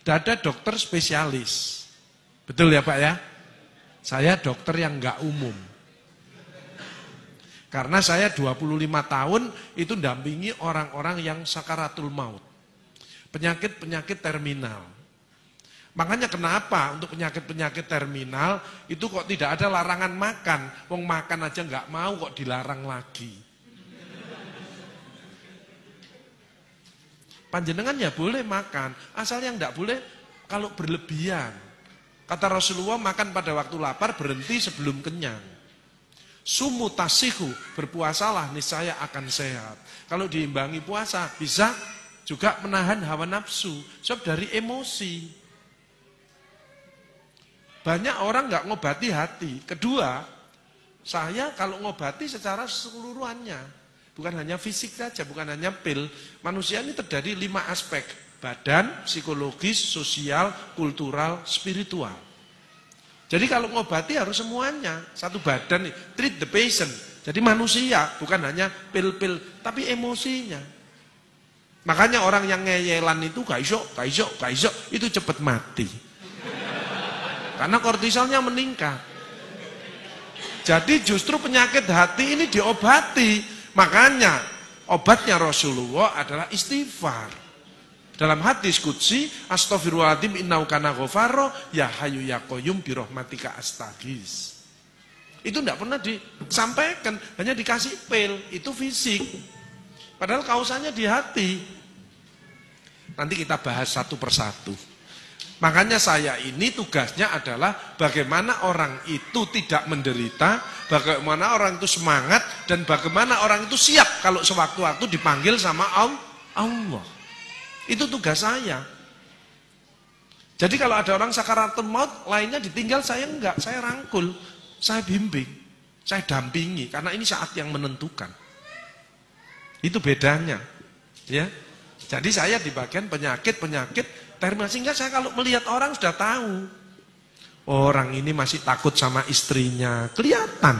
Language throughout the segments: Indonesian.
Tidak ada dokter spesialis. Betul ya Pak ya? Saya dokter yang nggak umum. Karena saya 25 tahun itu dampingi orang-orang yang sakaratul maut. Penyakit-penyakit terminal. Makanya kenapa untuk penyakit-penyakit terminal itu kok tidak ada larangan makan. Wong makan aja nggak mau kok dilarang lagi. Panjenengan ya boleh makan, asal yang nggak boleh kalau berlebihan. Kata Rasulullah, makan pada waktu lapar, berhenti sebelum kenyang. Sumu tasihu, berpuasalah niscaya akan sehat. Kalau diimbangi puasa bisa juga menahan hawa nafsu, sebab dari emosi. Banyak orang nggak ngobati hati. Kedua, saya kalau ngobati secara keseluruhannya, bukan hanya fisik saja, bukan hanya pil. Manusia ini terdiri 5 aspek: badan, psikologis, sosial, kultural, spiritual. Jadi kalau ngobati harus semuanya, satu badan, treat the patient. Jadi manusia, bukan hanya pil-pil, tapi emosinya. Makanya orang yang ngeyelan itu gak iso, itu cepat mati. Karena kortisolnya meningkat. Jadi justru penyakit hati ini diobati. Makanya obatnya Rasulullah adalah istighfar. Dalam hadis qudsi, astaghfirullahaladzim innahu kana ghafaro, ya hayyu ya qayyum bi rahmatika astaghis. Itu tidak pernah disampaikan, hanya dikasih pil, itu fisik. Padahal kausanya di hati. Nanti kita bahas satu persatu. Makanya saya ini tugasnya adalah bagaimana orang itu tidak menderita, bagaimana orang itu semangat, dan bagaimana orang itu siap kalau sewaktu-waktu dipanggil sama Allah. Itu tugas saya. Jadi kalau ada orang sakaratul maut, lainnya ditinggal, saya enggak, saya rangkul, saya bimbing, saya dampingi, karena ini saat yang menentukan. Itu bedanya, ya. Jadi saya di bagian penyakit terminal, sehingga saya kalau melihat orang sudah tahu, orang ini masih takut sama istrinya, kelihatan.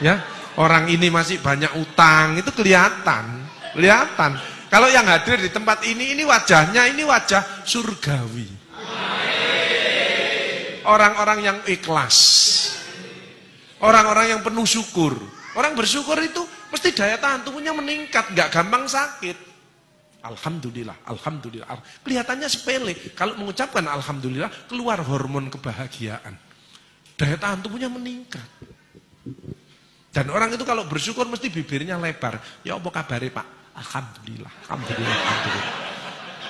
Ya, orang ini masih banyak utang, itu kelihatan. Kalau yang hadir di tempat ini wajahnya, ini wajah surgawi. Orang-orang yang ikhlas. Orang-orang yang penuh syukur. Orang bersyukur itu mesti daya tahan tubuhnya meningkat, nggak gampang sakit. Alhamdulillah, alhamdulillah. Kelihatannya sepele. Kalau mengucapkan alhamdulillah, keluar hormon kebahagiaan. Daya tahan tubuhnya meningkat. Dan orang itu kalau bersyukur mesti bibirnya lebar. Ya apa kabare Pak? Alhamdulillah, alhamdulillah, alhamdulillah.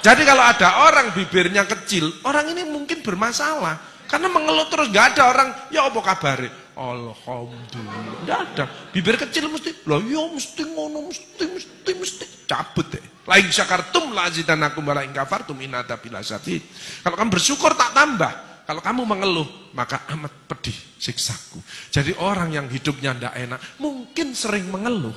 Jadi kalau ada orang bibirnya kecil, orang ini mungkin bermasalah. Karena mengeluh terus, gak ada orang, ya apa kabare? Alhamdulillah, gak ada. Bibir kecil mesti, lah ya mesti ngono, mesti cabut deh. Lain syakartum la azidanakum wa la in kafartum inna adzabi lasyadid. Kalau kamu bersyukur tak tambah. Kalau kamu mengeluh, maka amat pedih siksaku. Jadi orang yang hidupnya tidak enak, mungkin sering mengeluh.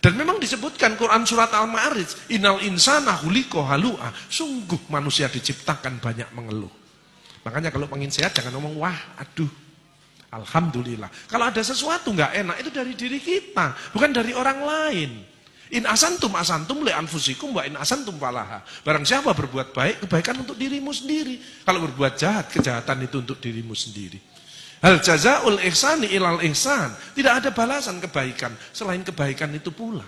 Dan memang disebutkan Quran surat Al-Ma'arij, innal insana khuliqa halu'a. Sungguh manusia diciptakan banyak mengeluh. Makanya kalau pengen sehat jangan ngomong wah, aduh. Alhamdulillah. Kalau ada sesuatu nggak enak itu dari diri kita, bukan dari orang lain. In asantum le anfusikum wa in asantum falaha. Barang siapa berbuat baik, kebaikan untuk dirimu sendiri. Kalau berbuat jahat, kejahatan itu untuk dirimu sendiri. Hal jazaul ihsani ilal ihsan. Tidak ada balasan kebaikan selain kebaikan itu pula.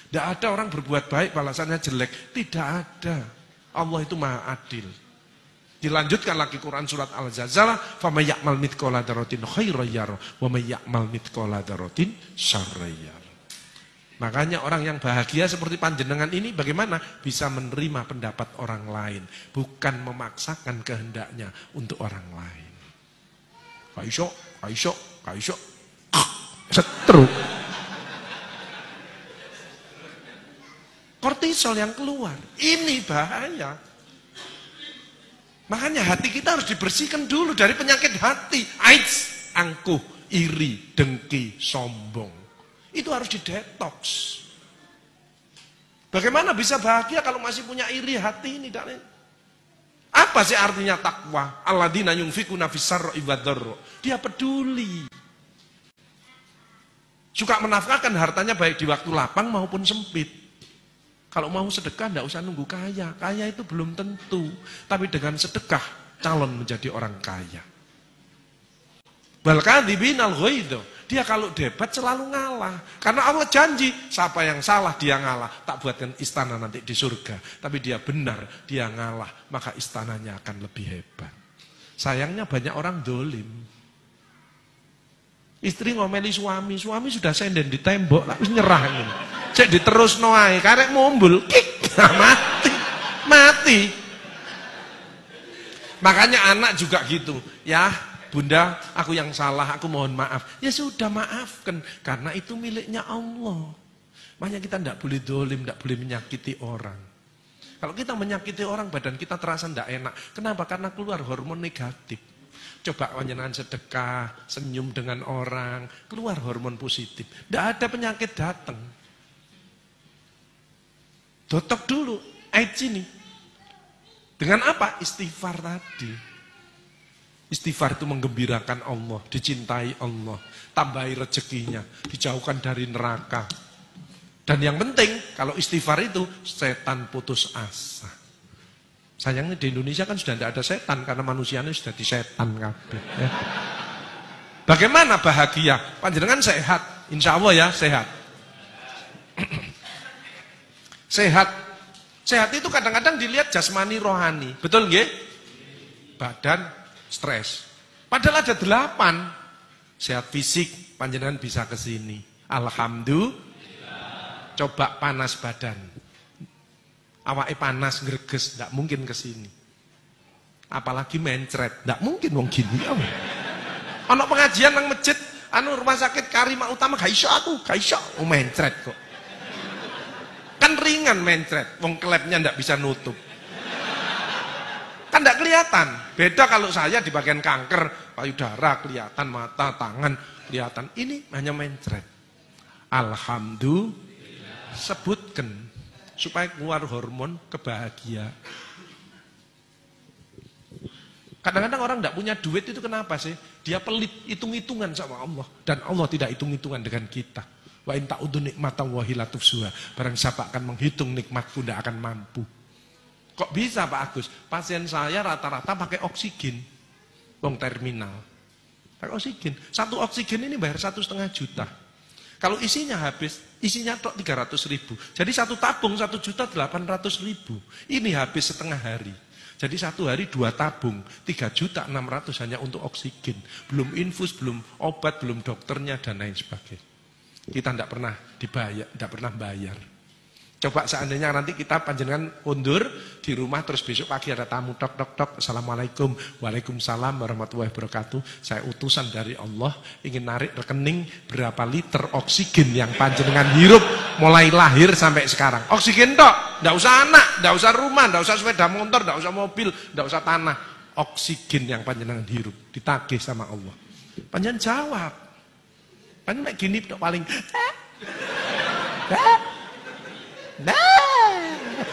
Tidak ada orang berbuat baik balasannya jelek. Tidak ada. Allah itu maha adil. Dilanjutkan lagi Quran surat Al-Zalzalah, "Faman ya'mal mithqala dzarratin khairan yarah wa may ya'mal mithqala dzarratin syarran yarah." Makanya orang yang bahagia seperti panjenengan ini bagaimana? Bisa menerima pendapat orang lain, bukan memaksakan kehendaknya untuk orang lain. Kaiso, setruk. Kortisol yang keluar, ini bahaya. Makanya hati kita harus dibersihkan dulu dari penyakit hati. AIDS, angkuh, iri, dengki, sombong. Itu harus didetoks. Bagaimana bisa bahagia kalau masih punya iri hati ini? Apa sih artinya takwa? Alladzina yunfikuna fis-sarra'i wad-dharra. Dia peduli. Suka menafkahkan hartanya baik di waktu lapang maupun sempit. Kalau mau sedekah tidak usah nunggu kaya. Kaya itu belum tentu. Tapi dengan sedekah calon menjadi orang kaya. Bal kadzibinal ghaidz. Dia kalau debat selalu ngalah. Karena Allah janji, siapa yang salah dia ngalah. Tak buatkan istana nanti di surga. Tapi dia benar, dia ngalah. Maka istananya akan lebih hebat. Sayangnya banyak orang dolim. Istri ngomeli suami sudah senden di tembok, tapi nyerah ini. Cek diterus noai, karek mumbul, kik, mati. Makanya anak juga gitu, ya bunda, aku yang salah, aku mohon maaf. Ya sudah maafkan, karena itu miliknya Allah. Makanya kita tidak boleh dolim, tidak boleh menyakiti orang. Kalau kita menyakiti orang, badan kita terasa tidak enak. Kenapa? Karena keluar hormon negatif. Coba panjenengan sedekah, senyum dengan orang, keluar hormon positif. Tidak ada penyakit datang. Dotok dulu, AIDS ini. Dengan apa? Istighfar tadi. Istighfar itu menggembirakan Allah, dicintai Allah, tambahi rezekinya, dijauhkan dari neraka. Dan yang penting, kalau istighfar itu, setan putus asa. Sayangnya di Indonesia kan sudah tidak ada setan, karena manusianya sudah disetan kabeh. Ya. Bagaimana bahagia? Panjenengan sehat, insya Allah ya sehat. Sehat. Sehat itu kadang-kadang dilihat jasmani rohani. Betul nggih? Badan, stres. Padahal ada 8. Sehat fisik, panjenengan bisa ke sini. Alhamdulillah. Coba panas badan. Awake panas, greges, tidak mungkin ke sini. Apalagi mencret, tidak mungkin wong gini. Ono pengajian nang masjid, rumah sakit Karimah Utama, gak iso aku, gak iso. Mencret kok. Kan ringan mencret, wong klepnya tidak bisa nutup. Kan tidak kelihatan. Beda kalau saya di bagian kanker, payudara kelihatan, mata, tangan kelihatan. Ini hanya mencret. Alhamdulillah. Sebutkan supaya keluar hormon kebahagiaan. Kadang-kadang orang tidak punya duit itu kenapa sih? Dia pelit, hitung-hitungan sama Allah. Dan Allah tidak hitung-hitungan dengan kita. Wa in ta'udzu nikmatallahi la tuhsuha. Barang siapa akan menghitung nikmatku tidak akan mampu. Kok bisa Pak Agus? Pasien saya rata-rata pakai oksigen. Wong terminal. Pakai oksigen. Satu oksigen ini bayar 1,5 juta. Kalau isinya habis, isinya tok 300.000. Jadi satu tabung 1.800.000. Ini habis setengah hari. Jadi satu hari 2 tabung, 3.600.000 hanya untuk oksigen. Belum infus, belum obat, belum dokternya dan lain sebagainya. Kita tidak pernah dibayar, tidak pernah bayar. Coba seandainya nanti kita panjenengan undur di rumah, terus besok pagi ada tamu, tok. Assalamualaikum, waalaikumsalam warahmatullahi wabarakatuh. Saya utusan dari Allah ingin narik rekening berapa liter oksigen yang panjenengan hirup mulai lahir sampai sekarang. Oksigen tok, tidak usah anak, tidak usah rumah, tidak usah sepeda motor, tidak usah mobil, tidak usah tanah. Oksigen yang panjenengan hirup ditagih sama Allah. Panjenengan jawab. Panjenengan gini tok paling.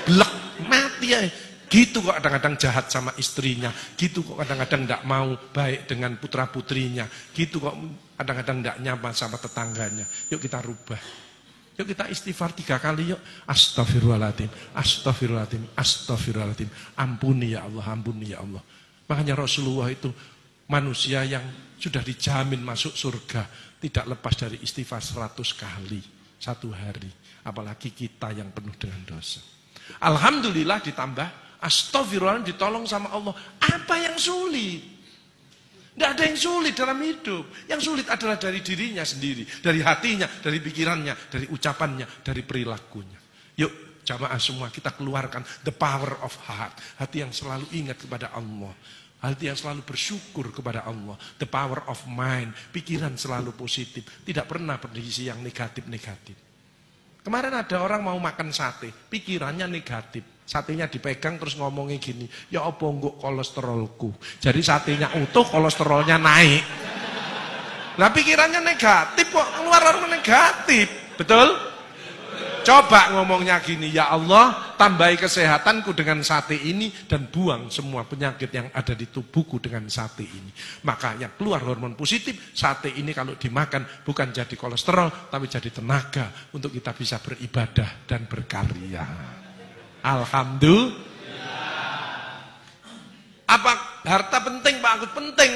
Blek, mati ya. Gitu kok kadang-kadang jahat sama istrinya. Gitu kok kadang-kadang tidak mau baik dengan putra-putrinya. Gitu kok kadang-kadang tidak nyaman sama tetangganya. Yuk kita rubah. Yuk kita istighfar 3 kali yuk. Astaghfirullahaladzim, astaghfirullahaladzim, astaghfirullahaladzim. Ampuni ya Allah, ampuni ya Allah. Makanya Rasulullah itu manusia yang sudah dijamin masuk surga. Tidak lepas dari istighfar 100 kali satu hari. Apalagi kita yang penuh dengan dosa. Alhamdulillah ditambah astagfirullah, ditolong sama Allah. Apa yang sulit? Tidak ada yang sulit dalam hidup. Yang sulit adalah dari dirinya sendiri, dari hatinya, dari pikirannya, dari ucapannya, dari perilakunya. Yuk jamaah semua kita keluarkan the power of heart. Hati yang selalu ingat kepada Allah. Hati yang selalu bersyukur kepada Allah. The power of mind. Pikiran selalu positif. Tidak pernah berisi yang negatif-negatif. Kemarin ada orang mau makan sate, pikirannya negatif. Satenya dipegang terus ngomongnya gini, ya apa enggak kolesterolku. Jadi satenya utuh, kolesterolnya naik. Nah pikirannya negatif kok, keluar orang negatif. Betul? Coba ngomongnya gini, ya Allah, tambahi kesehatanku dengan sate ini dan buang semua penyakit yang ada di tubuhku dengan sate ini. Makanya keluar hormon positif, sate ini kalau dimakan bukan jadi kolesterol, tapi jadi tenaga untuk kita bisa beribadah dan berkarya. Alhamdulillah. Apa harta penting, Pak Agus? Penting,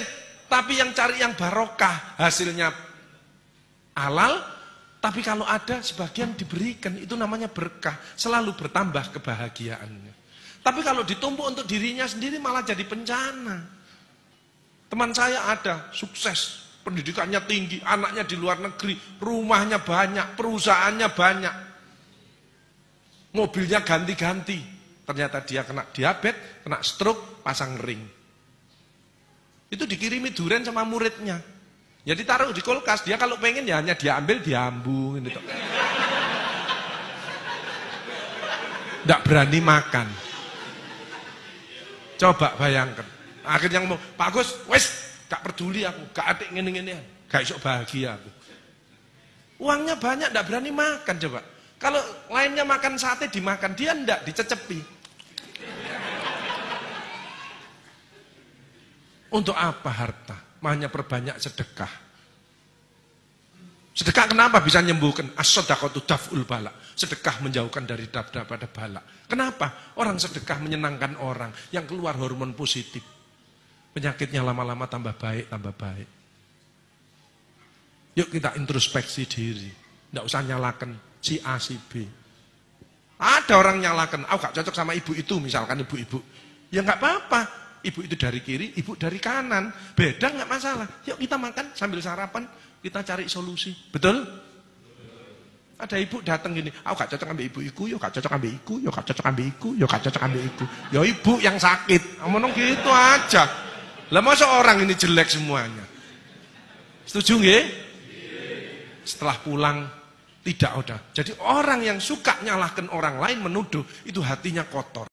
tapi yang cari yang barokah, hasilnya halal. Tapi kalau ada sebagian diberikan, itu namanya berkah. Selalu bertambah kebahagiaannya. Tapi kalau ditumpuk untuk dirinya sendiri malah jadi bencana. Teman saya ada, sukses. Pendidikannya tinggi, anaknya di luar negeri, rumahnya banyak, perusahaannya banyak. Mobilnya ganti-ganti. Ternyata dia kena diabetes, kena stroke, pasang ring. Itu dikirimi durian sama muridnya. Ya ditaruh di kulkas, dia kalau pengen ya hanya dia ambil, diambung gitu. Nggak berani makan. Coba bayangkan. Akhirnya ngomong, Pak Agus, wes gak peduli aku, gak atik ngene-ngene, gak iso bahagia aku. Uangnya banyak, nggak berani makan coba. Kalau lainnya makan sate dimakan, dia ndak dicecepi. Untuk apa harta? Hanya perbanyak sedekah. Sedekah kenapa bisa menyembuhkan? As-shadaqatu daf'ul bala. Sedekah menjauhkan dari daripada bala. Kenapa? Orang sedekah menyenangkan orang yang keluar hormon positif. Penyakitnya lama-lama tambah baik, tambah baik. Yuk kita introspeksi diri. Nggak usah nyalakan si A, si B. Ada orang nyalakan, aku gak cocok sama ibu itu, misalkan ibu-ibu. Ya nggak apa-apa. Ibu itu dari kiri, ibu dari kanan. Beda nggak masalah. Yuk kita makan sambil sarapan, kita cari solusi. Betul? Ada ibu datang gini, aku gak cocok ambil ibu iku, yuk gak cocok ambil iku, yuk gak cocok ambil iku, yuk gak cocok ambil iku. Ya ibu yang sakit. Ngomong gitu aja. Lah masa orang ini jelek semuanya? Setuju nggih? Setelah pulang tidak udah. Jadi orang yang suka nyalahkan orang lain, menuduh, itu hatinya kotor.